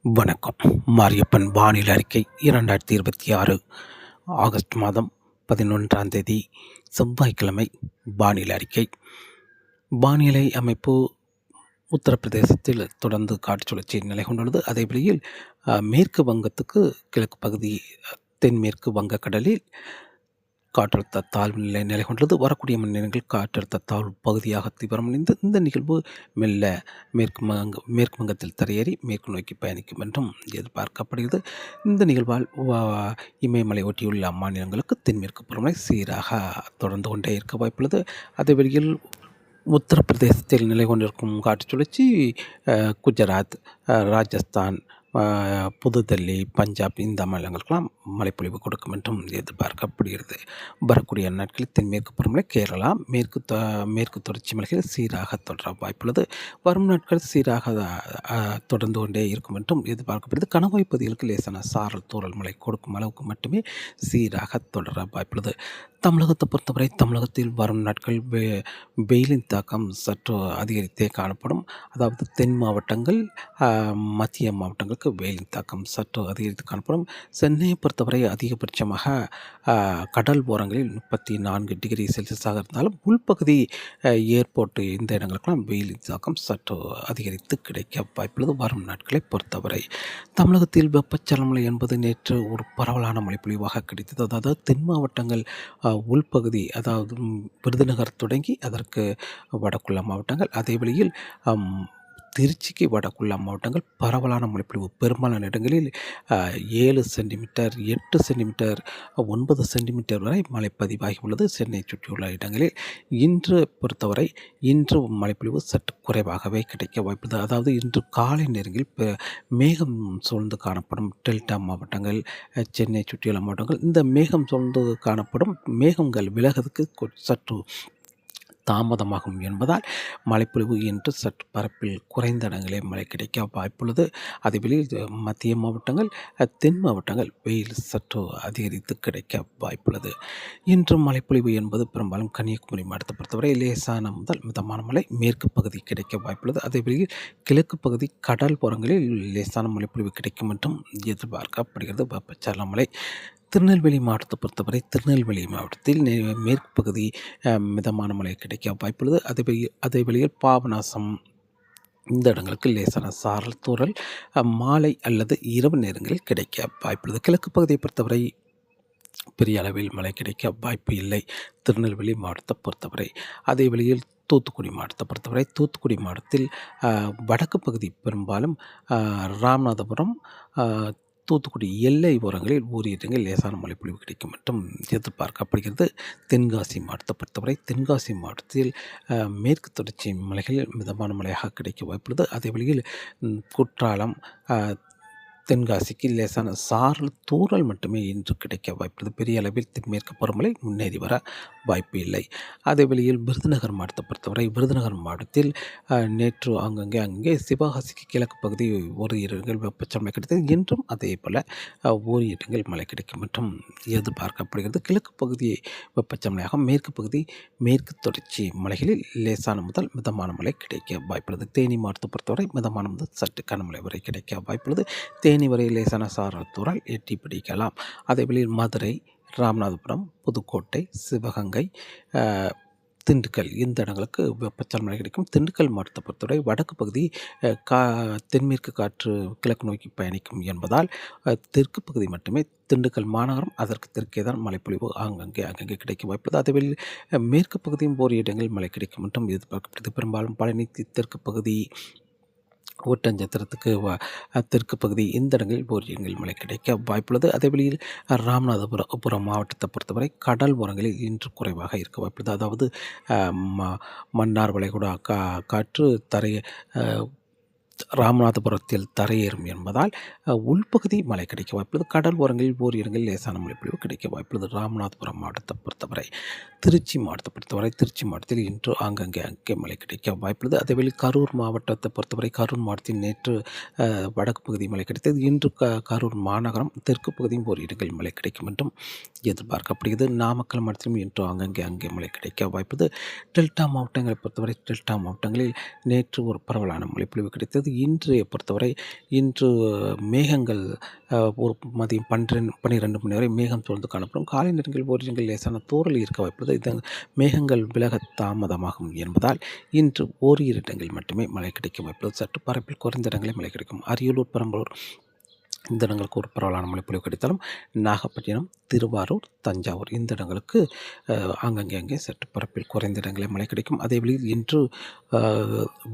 வணக்கம். மாரியப்பன் வானிலை அறிக்கை 2026 ஆகஸ்ட் மாதம் 11ஆம் தேதி செவ்வாய்க்கிழமை வானிலை அறிக்கை. வானிலை அமைப்பு உத்தரப்பிரதேசத்தில் தொடர்ந்து காற்று சுழற்சி நிலை கொண்டுள்ளது. அதே வேளையில் மேற்கு வங்கத்துக்கு கிழக்கு பகுதி தென்மேற்கு வங்கக்கடலில் காற்றழுத்த தாழ்வு நிலை நிலை கொண்டுள்ளது. வரக்கூடிய மணி நேரங்கள் காற்றழுத்த தாழ்வு பகுதியாக தீவிரமடைந்து இந்த நிகழ்வு மெல்ல மேற்கு வங்கத்தில் தரையேறி மேற்கு நோக்கி பயணிக்கும் என்றும் எதிர்பார்க்கப்படுகிறது. இந்த நிகழ்வால் இமயமலை ஒட்டியுள்ள அம்மாநிலங்களுக்கு தென்மேற்கு பருவமழை சீராக தொடர்ந்து கொண்டே இருக்க வாய்ப்புள்ளது. அதே வேளையில் உத்தரப்பிரதேசத்தில் நிலை கொண்டிருக்கும் காற்று சுழற்சி குஜராத், ராஜஸ்தான், புதுதில்லி, பஞ்சாப் இந்த மாநிலங்களுக்கெல்லாம் மழைப்பொழிவு கொடுக்கும் என்றும் எதிர்பார்க்கப்படுகிறது. வரக்கூடிய நாட்களில் தென்மேற்கு பருவமழை கேரளா, மேற்கு தொடர்ச்சி மலைகளில் சீராக தொடர வாய்ப்புள்ளது. வரும் நாட்கள் சீராக தொடர்ந்து கொண்டே இருக்கும் என்றும் எதிர்பார்க்கப்படுகிறது. கணவாய் பகுதிகளுக்கு லேசான சாரல் தூறல் மழை கொடுக்கும் அளவுக்கு மட்டுமே சீராக தொடர வாய்ப்புள்ளது. தமிழகத்தை பொறுத்தவரை தமிழகத்தில் வரும் நாட்கள் வெயிலின் தாக்கம் சற்று அதிகரித்தே காணப்படும். அதாவது தென் மாவட்டங்கள், மத்திய மாவட்டங்களுக்கு வெயிலின் தாக்கம் சற்று அதிகரித்து காணப்படும். சென்னையை பொறுத்தவரை அதிகபட்சமாக கடல் ஓரங்களில் 34 டிகிரி செல்சியஸாக இருந்தாலும் உள்பகுதி ஏர்போர்ட் இந்த இடங்களுக்கெல்லாம் வெயிலின் தாக்கம் சற்று அதிகரித்து கிடைக்க வாய்ப்புள்ளது. வரும் நாட்களை பொறுத்தவரை தமிழகத்தில் வெப்பச்சலமழை என்பது நேற்று ஒரு பரவலான மழைப்பொழிவாக கிடைத்தது. அதாவது தென் மாவட்டங்கள் உள்பகுதி, அதாவது விருதுநகர் தொடங்கி அதற்கு வடக்குள்ள மாவட்டங்கள், அதே வழியில் திருச்சிக்கு வடக்குள்ள மாவட்டங்கள் பரவலான மழைப்பொழிவு பெரும்பாலான இடங்களில் 7 சென்டிமீட்டர், 8 சென்டிமீட்டர், 9 சென்டிமீட்டர் வரை மழை பதிவாகி உள்ளது. சென்னை சுற்றியுள்ள இடங்களில் இன்று பொறுத்தவரை இன்று மழைப்பொழிவு சற்று குறைவாகவே கிடைக்க வாய்ப்புள்ளது. அதாவது இன்று காலை நேரங்களில் மேகம் சூழ்ந்து காணப்படும் டெல்டா மாவட்டங்கள், சென்னை சுற்றியுள்ள மாவட்டங்கள், இந்த மேகம் சூழ்ந்து காணப்படும் மேகங்கள் விலகுவதற்கு சற்று தாமதமாகும் என்பதால் மழைப்பொழிவு இன்று சற்று பரப்பில் குறைந்த இடங்களே மழை கிடைக்க வாய்ப்புள்ளது. அதேவேளையில் மத்திய மாவட்டங்கள், தென் மாவட்டங்கள் வெயில் சற்று அதிகரித்து கிடைக்க வாய்ப்புள்ளது. இன்று மழைப்பொழிவு என்பது பெரும்பாலும் கன்னியாகுமரி மாவட்டத்தை பொறுத்தவரை லேசான முதல் மிதமான மழை மேற்கு பகுதி கிடைக்க வாய்ப்புள்ளது. அதேவேளையில் கிழக்கு பகுதி கடல் புறங்களில் லேசான மழைப்பொழிவு கிடைக்கும் என்றும் எதிர்பார்க்கப்படுகிறது. வெப்பச்சலன மழை திருநெல்வேலி மாவட்டத்தை பொறுத்தவரை திருநெல்வேலி மாவட்டத்தில் மேற்கு பகுதி மிதமான மழை கிடைக்க வாய்ப்புள்ளது. அதே வேளையில் பாபநாசம் இந்த இடங்களுக்கு லேசான சாரல் தூறல் மாலை அல்லது இரவு நேரங்களில் கிடைக்க வாய்ப்புள்ளது. கிழக்கு பகுதியை பொறுத்தவரை பெரிய அளவில் மழை கிடைக்க வாய்ப்பு இல்லை திருநெல்வேலி மாவட்டத்தை பொறுத்தவரை. அதே வேளையில் தூத்துக்குடி மாவட்டத்தை பொறுத்தவரை தூத்துக்குடி மாவட்டத்தில் வடக்கு பகுதி பெரும்பாலும் ராமநாதபுரம், தூத்துக்குடி எல்லை ஓரங்களில் ஓரிரு இடங்களில் லேசான மழைப்பொழிவு கிடைக்கும் மற்றும் எதிர்பார்க்கப்படுகிறது. தென்காசி மாவட்டத்தை பொறுத்தவரை தென்காசி மாவட்டத்தில் மேற்கு தொடர்ச்சி மலைகளில் மிதமான மழையாக கிடைக்க வாய்ப்புள்ளது. அதே வழியில் குற்றாலம், தென்காசிக்கு லேசான சாரல் தூறல் மட்டுமே இன்று கிடைக்க வாய்ப்புள்ளது. பெரிய அளவில் தென்மேற்கு பருவமழை முன்னேறி வர வாய்ப்பு இல்லை. அதே வேளையில் விருதுநகர் மாவட்டத்தை பொறுத்தவரை விருதுநகர் மாவட்டத்தில் நேற்று அங்கங்கே சிவகாசிக்கு கிழக்கு பகுதி ஒரு இடங்கள் வெப்பச்சலமழை கிடைத்தது. இன்றும் அதே போல் ஓரிரு இடங்கள் மழை கிடைக்கும் மற்றும் எதிர்பார்க்கப்படுகிறது. கிழக்கு பகுதி வெப்பச்சலமழையாக மேற்கு பகுதி மேற்கு தொடர்ச்சி மலைகளில் லேசான முதல் மிதமான மழை கிடைக்க வாய்ப்புள்ளது. தேனி மாவட்டத்தை பொறுத்தவரை மிதமான முதல் சற்று கனமழை வரை கிடைக்க வாய்ப்புள்ளது. தேனி வரை லேசான சாரல் தூறல் எட்டி பிடிக்கலாம். அதேவேளையில் மதுரை, ராமநாதபுரம், புதுக்கோட்டை, சிவகங்கை, திண்டுக்கல் இந்த இடங்களுக்கு வெப்பச்சலன மழை கிடைக்கும். திண்டுக்கல் மாவட்டத்தை பொறுத்தவரை வடக்கு பகுதி தென்மேற்கு காற்று கிழக்கு நோக்கி பயணிக்கும் என்பதால் தெற்கு பகுதி மட்டுமே திண்டுக்கல் மாநகரம் அதற்கு தெற்கே தான் மழைப்பொழிவு அங்கங்கே கிடைக்க வாய்ப்புள்ளது. அதேவேளையில் மேற்கு பகுதியும் ஓரிரு இடங்களில் மழை கிடைக்கும் மற்றும் எதிர்பார்க்கப்படுகிறது. பெரும்பாலும் பழனி தெற்கு பகுதி, ஒட்டஞ்சத்திரத்துக்கு தெற்கு பகுதி இந்த இடங்களில் ஓரிரு இடங்களில் மழை கிடைக்க வாய்ப்புள்ளது. அதேவேளையில் ராமநாதபுரம் மாவட்டத்தை பொறுத்தவரை கடல் ஓரங்களில் இன்று குறைவாக இருக்க வாய்ப்புள்ளது. அதாவது மன்னார் வளைகுடா காற்று ராமநாதபுரத்தில் தரையேறும் என்பதால் உள்பகுதி மழை கிடைக்க வாய்ப்புள்ளது. கடல் ஓரங்களில் ஓரிரு இடங்களில் லேசான மழைப்பொழிவு கிடைக்க வாய்ப்புள்ளது. ராமநாதபுரம் மாவட்டத்தை பொறுத்தவரை திருச்சி மாவட்டத்தில் இன்று அங்கே மழை கிடைக்க வாய்ப்புள்ளது. அதேவேளை கரூர் மாவட்டத்தை பொறுத்தவரை கரூர் மாவட்டத்தில் நேற்று வடக்கு பகுதி மழை கிடைத்தது. இன்று கரூர் மாநகரம் தெற்கு பகுதியும் ஓரிரு இடங்களில் மழை கிடைக்கும் என்றும் எதிர்பார்க்கப்படுகிறது. நாமக்கல் மாவட்டத்திலும் இன்று அங்கே மழை கிடைக்க வாய்ப்புள்ளது. டெல்டா மாவட்டங்களை பொறுத்தவரை டெல்டா மாவட்டங்களில் நேற்று ஒரு பரவலான மழைப்பொழிவு கிடைத்தது. கிடைத்தது. இன்றைய பொறுத்தவரை இன்று மேகங்கள் ஒரு மதியம் 12 மணி வரை மேகம் சூழ்ந்து காணப்படும். காலை நேரங்களில் ஓரிடங்களில் லேசான தூறல் இருக்க வாய்ப்புள்ளது. இது மேகங்கள் விலக தாமதமாகும் என்பதால் இன்று ஓரிரு இடங்களில் மட்டுமே மழை கிடைக்க வாய்ப்புள்ளது. சற்று பரப்பில் குறைந்த இடங்களில் மழை கிடைக்கும். அரியலூர், பெரம்பலூர் இந்த இடங்களுக்கு ஒரு பரவலான மழைப்பொழிவு கிடைத்தாலும் நாகப்பட்டினம், திருவாரூர், தஞ்சாவூர் இந்த இடங்களுக்கு அங்கே சற்று பரப்பில் குறைந்த இடங்களில் மழை கிடைக்கும். அதேவேளையில் இன்று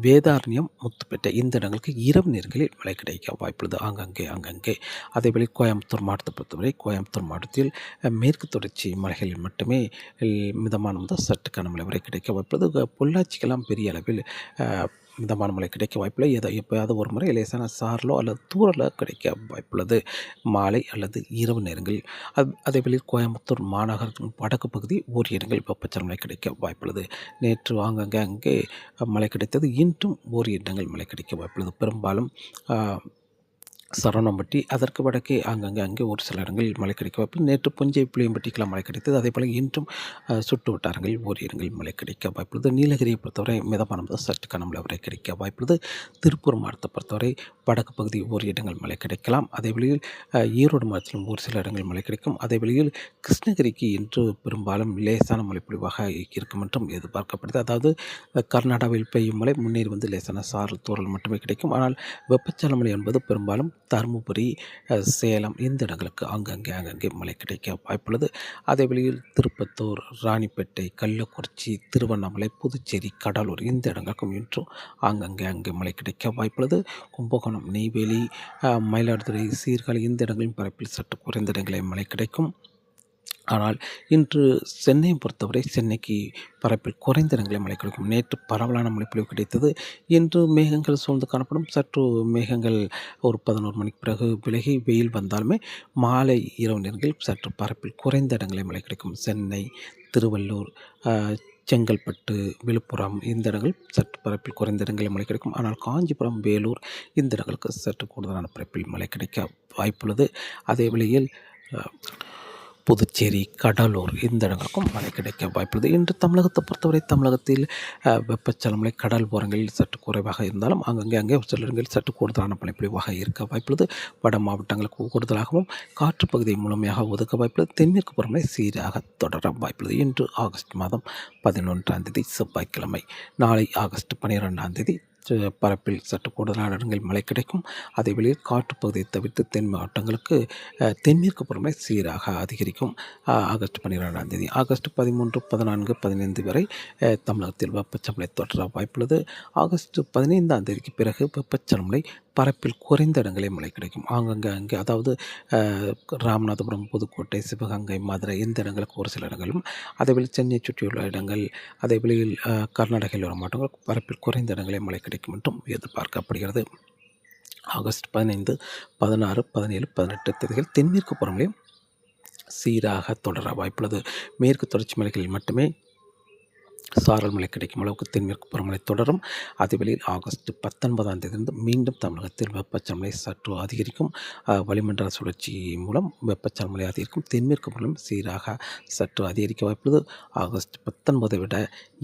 வேதாரண்யம், முத்துப்பேட்டை இந்த இடங்களுக்கு இரவு நேரங்களில் மழை கிடைக்க வாய்ப்புள்ளது. அங்கங்கே அதேவேளை கோயம்புத்தூர் மாவட்டத்தை பொறுத்தவரை கோயம்புத்தூர் மாவட்டத்தில் மேற்கு தொடர்ச்சி மலைகளில் மட்டுமே மிதமான முதல் சற்று கனமழை வரை கிடைக்க வாய்ப்புள்ளது. பொள்ளாச்சிக்கெல்லாம் பெரிய அளவில் மிதமான மழை கிடைக்க வாய்ப்பில்லை. எப்போயாவது ஒரு முறை லேசான சாரலோ அல்லது தூரலோ கிடைக்க வாய்ப்புள்ளது மாலை அல்லது இரவு நேரங்களில். அதேவேளை கோயம்புத்தூர் மாநகரத்தின் வடக்கு பகுதி ஓரிரு இடங்களில் வெப்பச்சலன மழை கிடைக்க வாய்ப்புள்ளது. நேற்று அங்கே மழை கிடைத்தது. இன்றும் ஓரிரு இடங்கள் மழை கிடைக்க வாய்ப்புள்ளது. பெரும்பாலும் சரவணம்பட்டி அதற்கு வடக்கே அங்கே ஒரு சில இடங்களில் மழை கிடைக்க வாய்ப்பு. நேற்று புஞ்சை புளியம்பட்டிக்கெல்லாம் மழை கிடைத்தது. அதேபோல் இன்றும் சுற்று வட்டாரங்களில் ஓரிரு இடங்களில் மழை கிடைக்க வாய்ப்புள்ளது. நீலகிரியை பொறுத்தவரை மிதமான முதல் சற்று கனமழை வரை கிடைக்க வாய்ப்புள்ளது. திருப்பூர் மாவட்டத்தை பொறுத்தவரை வடக்கு பகுதி ஓரிரு இடங்கள் மழை கிடைக்கலாம். அதேவேளையில் ஈரோடு மாவட்டத்திலும் ஒரு சில இடங்கள் மழை கிடைக்கும். அதேவேளையில் கிருஷ்ணகிரிக்கு இன்று பெரும்பாலும் லேசான மழைப்பொழிவாக இருக்கும் என்றும் எதிர்பார்க்கப்படுது. அதாவது கர்நாடகாவில் பெய்யும் மழை முன்னேறி வந்து லேசான சாரல் தூறல் மட்டுமே கிடைக்கும். ஆனால் வெப்பச்சலன மழை என்பது பெரும்பாலும் தருமபுரி, சேலம் இந்த இடங்களுக்கு அங்கங்கே மழை கிடைக்க வாய்ப்புள்ளது. அதேவேளையில் திருப்பத்தூர், ராணிப்பேட்டை, கள்ளக்குறிச்சி, திருவண்ணாமலை, புதுச்சேரி, கடலூர் இந்த இடங்களுக்கும் இன்றும் அங்கே மழை கிடைக்க வாய்ப்புள்ளது. கும்பகோணம், நெய்வேலி, மயிலாடுதுறை, சீர்காழி இந்த இடங்களின் பரப்பில் சற்று குறைந்த இடங்களில் மழை கிடைக்கும். ஆனால் இன்று சென்னையை பொறுத்தவரை சென்னைக்கு பரப்பில் குறைந்த இடங்களில் மழை கிடைக்கும். நேற்று பரவலான மழைப்பொழிவு கிடைத்தது. இன்று மேகங்கள் சூழ்ந்து காணப்படும். சற்று மேகங்கள் ஒரு 11 மணிக்கு பிறகு விலகி வெயில் வந்தாலுமே மாலை இரவு நேரங்களில் சற்று பரப்பில் குறைந்த இடங்களில் மழை கிடைக்கும். சென்னை, திருவள்ளூர், செங்கல்பட்டு, விழுப்புரம் இந்த இடங்கள் சற்று பரப்பில் குறைந்த இடங்களில் மழை கிடைக்கும். ஆனால் காஞ்சிபுரம், வேலூர் இந்த இடங்களுக்கு சற்று கூடுதலான பரப்பில் மழை கிடைக்க வாய்ப்புள்ளது. அதே வேளையில் புதுச்சேரி, கடலூர் இந்த இடங்களுக்கும் மழை கிடைக்க வாய்ப்புள்ளது. இன்று தமிழகத்தை பொறுத்தவரை தமிழகத்தில் வெப்பச்சலன மழை கடல் ஓரங்களில் சற்று குறைவாக இருந்தாலும் அங்கே சில இடங்களில் சற்று கூடுதலான மழைப்பொழிவாக இருக்க வாய்ப்புள்ளது. வட மாவட்டங்களுக்கு கூடுதலாகவும் காற்று பகுதியை முழுமையாக ஒதுக்க வாய்ப்புள்ளது. தென்மேற்கு பருவமழை சீராக தொடர வாய்ப்புள்ளது. இன்று ஆகஸ்ட் மாதம் 11ஆம் தேதி செவ்வாய்க்கிழமை. நாளை ஆகஸ்ட் 12ஆம் தேதி பரப்பில் சற்று கூடுதலான இடங்களில் மழை கிடைக்கும். அதேவேளை காற்று பகுதியை தவிர்த்து தென் மாவட்டங்களுக்கு தென்மேற்கு பருவமழை சீராக அதிகரிக்கும். ஆகஸ்ட் 12ஆம் தேதி ஆகஸ்ட் 13, 14, 15 வரை தமிழகத்தில் வெப்பச்சலன தொடர வாய்ப்புள்ளது. ஆகஸ்ட் 15ஆம் தேதிக்கு பிறகு வெப்பச்சலன பரப்பில் குறைந்த இடங்களில் மழை கிடைக்கும். அங்கே அதாவது ராமநாதபுரம், புதுக்கோட்டை, சிவகங்கை, மதுரை இந்த இடங்களுக்கு ஒரு சில இடங்களும், அதேவேளை சென்னை சுற்றியுள்ள இடங்கள், அதேவேளையில் கர்நாடகையில் உள்ள மாவட்டங்கள் பரப்பில் குறைந்த இடங்களில் மழை கிடைக்கும் என்றும் எதிர்பார்க்கப்படுகிறது. ஆகஸ்ட் 15, 16, 17, 18 தேதிகள் தென்மேற்கு பருவமழை சீராக தொடர வாய்ப்புள்ளது. மேற்கு தொடர்ச்சி மலைகளில் மட்டுமே சாரல் மழை கிடைக்கும் அளவுக்கு தென்மேற்கு பருவமழை தொடரும். அதேவேளையில் ஆகஸ்ட் 19ஆம் தேதியிலிருந்து மீண்டும் தமிழகத்தில் வெப்பச்சலன சற்று அதிகரிக்கும். வளிமண்டல சுழற்சி மூலம் வெப்பச்சலன அதிகரிக்கும். தென்மேற்கு பருவம் சீராக சற்று அதிகரிக்க வாய்ப்புள்ளது. ஆகஸ்ட் 19 விட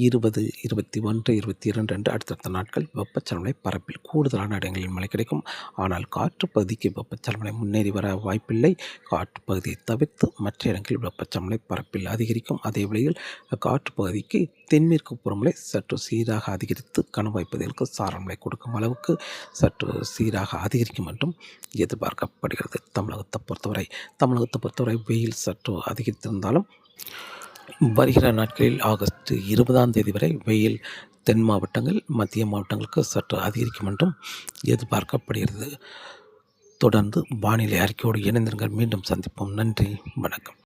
20, 21, 22 என்று அடுத்தடுத்த நாட்கள் வெப்பச்சலன பரப்பில் கூடுதலான இடங்களில் மழை கிடைக்கும். ஆனால் காற்று பகுதிக்கு வெப்பச்சலன முன்னேறி வர வாய்ப்பில்லை. காற்று பகுதியை தவிர்த்து மற்ற இடங்களில் வெப்பச்சலன பரப்பில் அதிகரிக்கும். அதேவேளையில் காற்று பகுதிக்கு தென்மேற்கு பருவமழை சற்று சீராக அதிகரித்து கணவாய் பகுதிகளுக்கு சாரல் மழை கொடுக்கும் அளவுக்கு சற்று சீராக அதிகரிக்கும் என்றும் எதிர்பார்க்கப்படுகிறது. தமிழகத்தை பொறுத்தவரை வெயில் சற்று அதிகரித்திருந்தாலும் வருகிற நாட்களில் ஆகஸ்ட் 20ஆம் தேதி வரை வெயில் தென் மாவட்டங்கள், மத்திய மாவட்டங்களுக்கு சற்று அதிகரிக்கும் என்றும் எதிர்பார்க்கப்படுகிறது. தொடர்ந்து வானிலை அறிக்கையோடு இணைந்திருங்கள். மீண்டும் சந்திப்போம். நன்றி, வணக்கம்.